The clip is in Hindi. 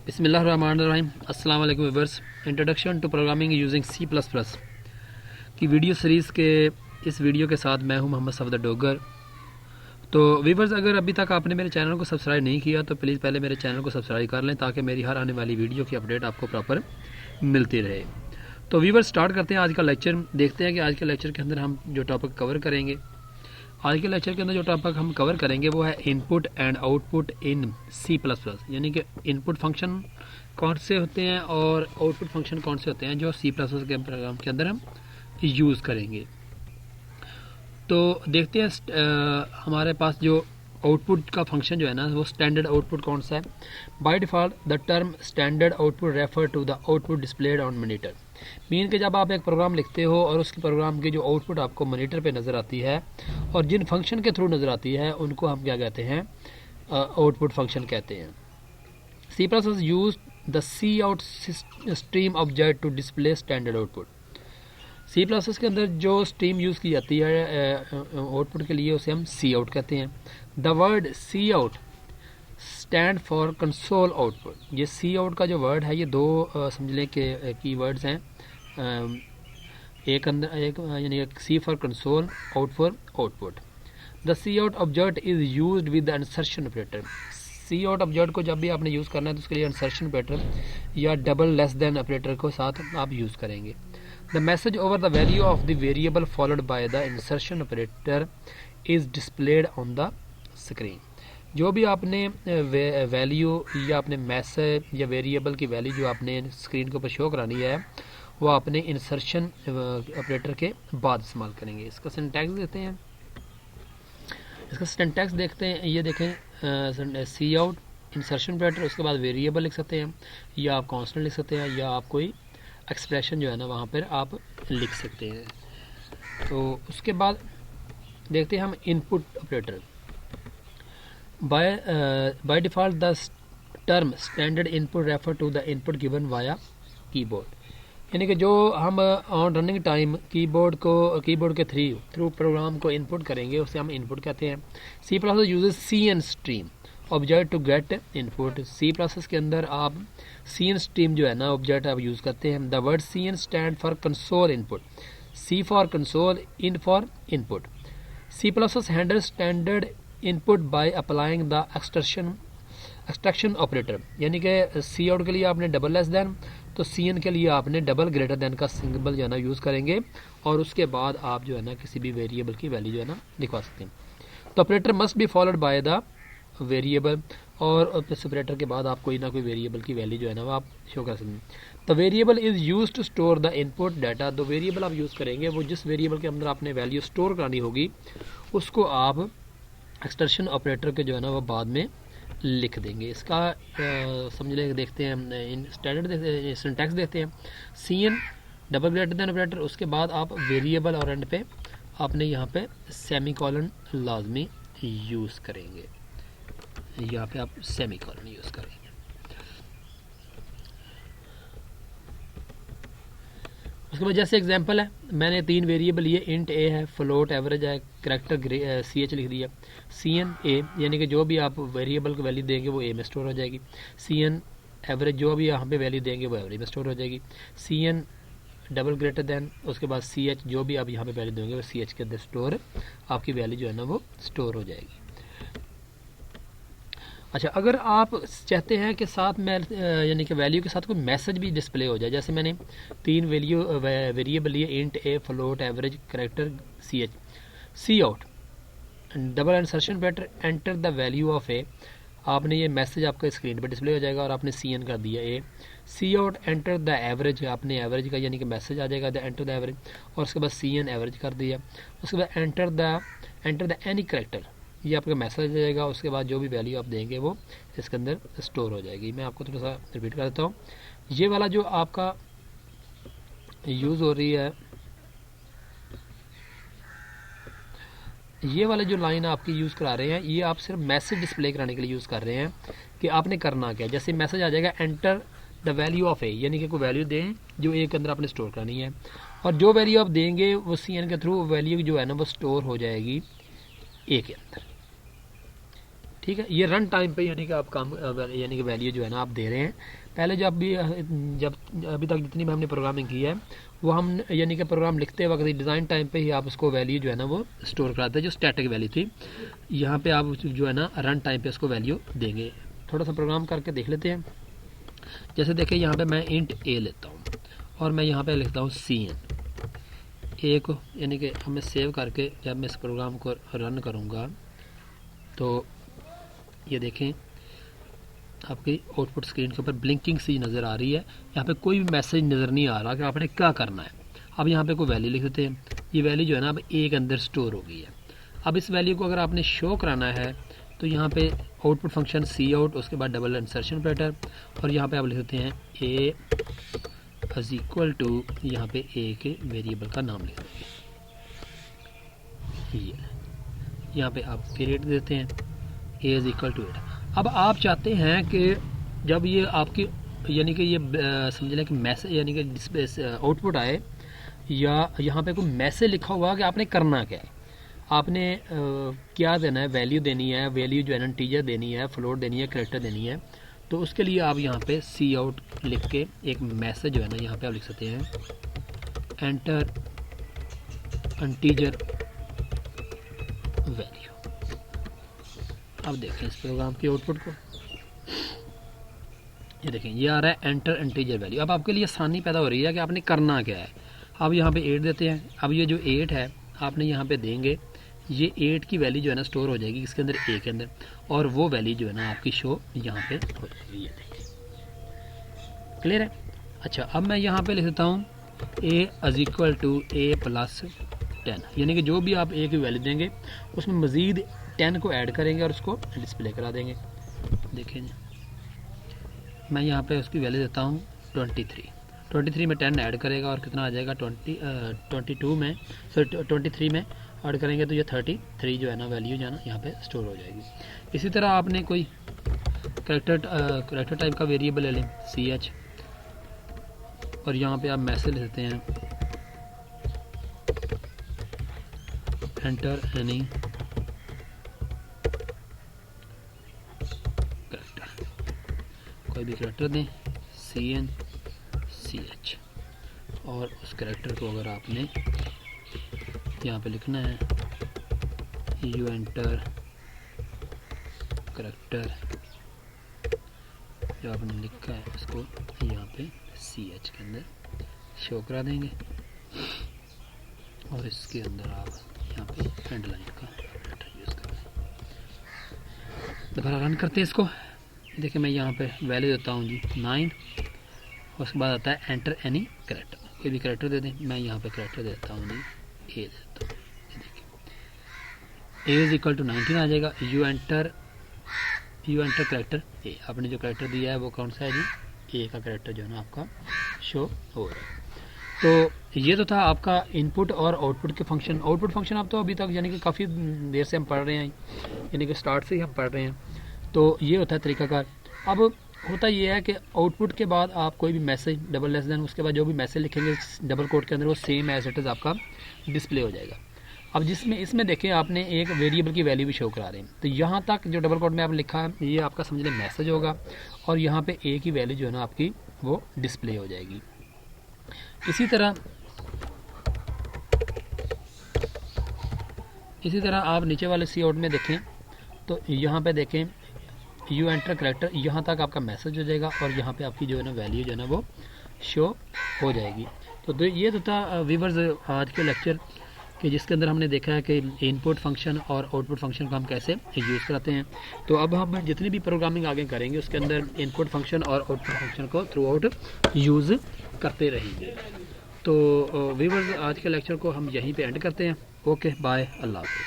बिस्मिल्लाहिर्रहमानिर्रहीम। अस्सलाम वालेकुम viewers. Introduction to programming using C plus plus की वीडियो सीरीज़ के इस वीडियो के साथ मैं हूं मोहम्मद सफदर डोगर। तो व्यूअर्स, अगर अभी तक आपने मेरे चैनल को सब्सक्राइब नहीं किया तो प्लीज़ पहले मेरे चैनल को सब्सक्राइब कर लें ताकि मेरी हर आने वाली वीडियो की अपडेट आपको प्रॉपर मिलती रहे। तो व्यूअर्स, स्टार्ट करते हैं आज का लेक्चर। देखते हैं कि आज के लेक्चर के अंदर हम जो टॉपिक कवर करेंगे। आज के लेक्चर के अंदर जो टॉपिक हम कवर करेंगे वो है input and output in C plus plus, यानी कि इनपुट फंक्शन कौन से होते हैं और आउटपुट फंक्शन कौन से होते हैं जो सी प्लस प्लस के प्रोग्राम के अंदर हम यूज़ करेंगे। तो देखते हैं हमारे पास जो आउटपुट का फंक्शन जो है ना वो स्टैंडर्ड आउटपुट कौन सा है। By default the term standard output refer to the output displayed on monitor. Mean के जब आप एक प्रोग्राम लिखते हो और उसके प्रोग्राम की जो आउटपुट आपको मॉनिटर पे नज़र आती है और जिन फंक्शन के थ्रू नज़र आती है उनको हम क्या कहते हैं, आउटपुट फंक्शन कहते हैं। C plus plus use the C out stream object to display standard output. C plus plus के अंदर जो स्ट्रीम यूज़ की जाती है आउटपुट के लिए उसे हम सी आउट कहते हैं। The word cout stand for console output. ये सी आउट का जो वर्ड है ये दो समझ लें कि की वर्ड्स हैं। एक अंदर एक यानी C for console, out for output. The C out object is used with the insertion operator. C out object को जब भी आपने यूज़ करना है तो उसके लिए इंसर्शन ऑपरेटर या डबल लेस देन ऑपरेटर को साथ आप यूज़ करेंगे। The message over the value of the variable followed by the insertion operator is displayed on the screen. जो भी आपने वैल्यू या अपने मैसेज या वेरिएबल की वैल्यू जो आपने स्क्रीन के ऊपर शो करानी है वो आपने इंसर्शन ऑपरेटर के बाद इस्तेमाल करेंगे। इसका सिंटैक्स देते हैं, इसका सिंटैक्स देखते हैं। ये देखें, सी आउट इंसर्शन ऑपरेटर, उसके बाद वेरिएबल लिख सकते हैं या आप कांस्टेंट लिख सकते हैं या आप कोई एक्सप्रेशन जो है ना वहाँ पर आप लिख सकते हैं। तो उसके बाद देखते हैं हम input operator. By default the term standard input refer to the input given via keyboard। यानी कि जो हम ऑन रनिंग टाइम कीबोर्ड के थ्रू प्रोग्राम को इनपुट करेंगे उसे हम इनपुट कहते हैं। C process uses C N stream object to get input. C process के अंदर आप सी एन स्ट्रीम जो है ना ऑब्जेक्ट आप यूज़ करते हैं। The word cin stand for console input, C for console, in for input. C process handle standard input by applying the extraction operator. यानी कि सी आउट के लिए आपने डबल लेस देन, तो सी एन के लिए आपने डबल ग्रेटर देन का सिंबल जो है ना यूज़ करेंगे और उसके बाद आप जो है ना किसी भी वेरिएबल की वैल्यू जो है ना लिखवा सकते हैं। तो operator must be followed by the variable, और इस ऑपरेटर के बाद आप कोई ना कोई वेरिएबल की वैल्यू जो है ना वो आप शो कर सकते हैं। The variable is use to store the input data. दो वेरिएबल आप यूज़ करेंगे वो जिस वेरिएबल के अंदर आपने वैल्यू स्टोर करानी होगी उसको आप एक्सट्रैक्शन ऑपरेटर के जो है ना वो बाद में लिख देंगे। इसका समझ लेंगे, देखते हैं स्टैंडर्ड सिंटैक्स देखते हैं। Cin double greater than operator, उसके बाद आप वेरिएबल और एंड पे आपने यहाँ पे सेमी कॉलन लाजमी यूज़ करेंगे। यहाँ पे आप सेमी कॉलन यूज़ करेंगे। उसके बाद जैसे एग्जांपल है, मैंने 3 वेरिएबल लिए, इंट ए है, फ्लोट एवरेज है, करैक्टर सी एच लिख दिया। सी एन ए यानी कि जो भी आप वेरिएबल को वैल्यू देंगे वो ए में स्टोर हो जाएगी। सी एन एवरेज जो भी यहाँ पे वैल्यू देंगे वो एवरेज में स्टोर हो जाएगी। Cin double greater than, उसके बाद सी एच जो भी आप यहाँ पे वैल्यू देंगे वो सी एच के अंदर स्टोर आपकी वैल्यू जो है ना वो स्टोर हो जाएगी। अच्छा, अगर आप चाहते हैं कि साथ में यानी कि वैल्यू के साथ कोई मैसेज भी डिस्प्ले हो जाए, जैसे मैंने 3 वेरिएबल लिए, int a, float average, character c h. C out double insertion operator enter the value of a, आपने ये मैसेज आपका स्क्रीन पर डिस्प्ले हो जाएगा और आपने सी एन कर दिया ए। सी आउट एंटर द एवरेज, आपने एवरेज का यानी कि मैसेज आ जाएगा द एंटर द एवरेज, और उसके बाद सी एन एवरेज कर दिया। उसके बाद एंटर द एनी करैक्टर, ये आपका मैसेज आ जाएगा। उसके बाद जो भी वैल्यू आप देंगे वो इसके अंदर स्टोर हो जाएगी। मैं आपको थोड़ा सा रिपीट कर देता हूँ। ये वाला जो आपका यूज़ हो रही है, ये वाले जो लाइन आपकी यूज़ करा रहे हैं ये आप सिर्फ मैसेज डिस्प्ले कराने के लिए यूज़ कर रहे हैं कि आपने करना क्या। जैसे मैसेज आ जाएगा एंटर द वैल्यू ऑफ ए, यानी कि कोई वैल्यू दें जो ए के अंदर आपने स्टोर करनी है, और जो वैल्यू आप देंगे वो सी एन के थ्रू वैल्यू जो है ना वो स्टोर हो जाएगी ए के अंदर। ठीक है। ये रन टाइम पे यानी कि आप काम यानी कि वैल्यू जो है ना आप दे रहे हैं। पहले जब अभी तक जितनी भी हमने प्रोग्रामिंग की है वो हम यानी कि प्रोग्राम लिखते वक्त डिज़ाइन टाइम पे ही आप उसको वैल्यू जो है ना वो स्टोर कराते हैं, जो स्टैटिक वैल्यू थी। यहाँ पे आप जो है ना रन टाइम पे उसको वैल्यू देंगे। थोड़ा सा प्रोग्राम करके देख लेते हैं। जैसे देखिए यहाँ पे मैं इंट ए लेता हूँ और मैं यहाँ पे लिखता हूँ CN ए को, यानी कि हमें सेव करके जब मैं इस प्रोग्राम को रन करूँगा तो ये देखें आपकी आउटपुट स्क्रीन के ऊपर ब्लिंकिंग सी नज़र आ रही है। यहाँ पे कोई भी मैसेज नज़र नहीं आ रहा कि आपने क्या करना है। अब यहाँ पे कोई वैल्यू लिख देते हैं। ये वैल्यू जो है ना अब ए के अंदर स्टोर हो गई है। अब इस वैल्यू को अगर आपने शो कराना है तो यहाँ पे आउटपुट फंक्शन सी आउट, उसके बाद डबल इंसर्शन ऑपरेटर और यहाँ पे आप लिख देते हैं ए इज इक्वल टू, यहाँ पे ए के वेरिएबल का नाम लिख देंगे। यहाँ पे आप पीरियड देते हैं ए इज इक्वल टू 8। अब आप चाहते हैं कि जब ये आपकी यानी कि ये समझ लें कि मैसेज यानी कि डिस्प्ले आउटपुट आए या यहाँ पे कोई मैसेज लिखा हुआ कि आपने करना क्या है, आपने क्या देना है, वैल्यू देनी है, वैल्यू जो है ना इंटीजर देनी है, फ्लोट देनी है, कैरेक्टर देनी है। तो उसके लिए आप यहाँ पे सी आउट लिख के एक मैसेज जो है ना यहाँ पे आप लिख सकते हैं एंटर इंटीजर वैल्यू। अब देखें इस प्रोग्राम की आउटपुट को, ये देखें ये आ रहा है एंटर इंटीजर वैल्यू। अब आपके लिए आसानी पैदा हो रही है कि आपने करना क्या है। अब यहाँ पे 8 देते हैं। अब ये जो 8 है आपने यहाँ पे देंगे, ये 8 की वैल्यू जो है ना स्टोर हो जाएगी इसके अंदर, ए के अंदर, और वो वैल्यू जो है ना आपकी शो यहाँ पे हो जाएगी। ये देखें क्लियर है। अच्छा अब मैं यहाँ पे लिख देता हूँ a is equal to a plus 10, यानी कि जो भी आप ए की वैल्यू देंगे उसमें मज़ीद 10 को ऐड करेंगे और उसको डिस्प्ले करा देंगे। देखें मैं यहाँ पे उसकी वैल्यू देता हूँ 23 में 10 ऐड करेगा और कितना आ जाएगा 22 में, सॉरी 23 में ऐड करेंगे तो ये 33 जो है ना वैल्यू जो है ना यहाँ पे स्टोर हो जाएगी। इसी तरह आपने कोई करेक्टर टाइप का वेरिएबल ले लें CH और यहाँ पे आप मैसेज देते हैं एंटर एनी करेक्टर, कोई भी करेक्टर दें CN CH और उस करेक्टर को अगर आपने यहाँ पे लिखना है यू एंटर करेक्टर, जो आपने लिखा है उसको यहाँ पे CH के अंदर शो करा देंगे और इसके अंदर आप यहाँ पे एंड लाइन का ऑपरेटर यूज़ कर दें। दोबारा रन करते हैं इसको। देखिए मैं यहाँ पे वैल्यू देता हूँ जी 9, उसके बाद आता है एंटर एनी करेक्टर, कोई भी करेक्टर दे दें। मैं यहाँ पे करेक्टर देता हूँ जी ए देता हूँ। देखिए ए इज इक्वल टू 19 आ जाएगा। यू एंटर करेक्टर ए, आपने जो करेक्टर दिया है वो कौन सा है जी, ए का करेक्टर जो है ना आपका शो हो रहा है। तो ये तो था आपका इनपुट और आउटपुट के फंक्शन। आउटपुट फंक्शन आप तो अभी तक यानी कि काफ़ी देर से हम पढ़ रहे हैं, यानी कि स्टार्ट से ही हम पढ़ रहे हैं। तो ये होता है तरीकाकार। अब होता ये है कि आउटपुट के बाद आप कोई भी मैसेज डबल लेस देन, उसके बाद जो भी मैसेज लिखेंगे डबल कोट के अंदर वो सेम एज इट इज़ आपका डिस्प्ले हो जाएगा। अब जिसमें इसमें देखें आपने एक वेरिएबल की वैल्यू भी शो करा रहे हैं, तो यहाँ तक जो डबल कोट में आपने लिखा है ये आपका समझ लें मैसेज होगा और यहाँ पे ए की वैल्यू जो है ना आपकी वो डिस्प्ले हो जाएगी। इसी तरह आप नीचे वाले सी आउट में देखें तो यहाँ पे देखें यू एंटर करेक्टर, यहाँ तक आपका मैसेज हो जाएगा और यहाँ पे आपकी जो है ना वैल्यू जो है ना वो शो हो जाएगी। तो ये तो था व्यूअर्स आज के लेक्चर कि जिसके अंदर हमने देखा है कि इनपुट फंक्शन और आउटपुट फंक्शन को हम कैसे यूज़ करते हैं। तो अब हम जितनी भी प्रोग्रामिंग आगे करेंगे उसके अंदर इनपुट फंक्शन और आउटपुट फंक्शन को थ्रू आउट यूज़ करते रहेंगे। तो व्यूअर्स आज के लेक्चर को हम यहीं पे एंड करते हैं। ओके बाय, अल्लाह हाफ़िज़।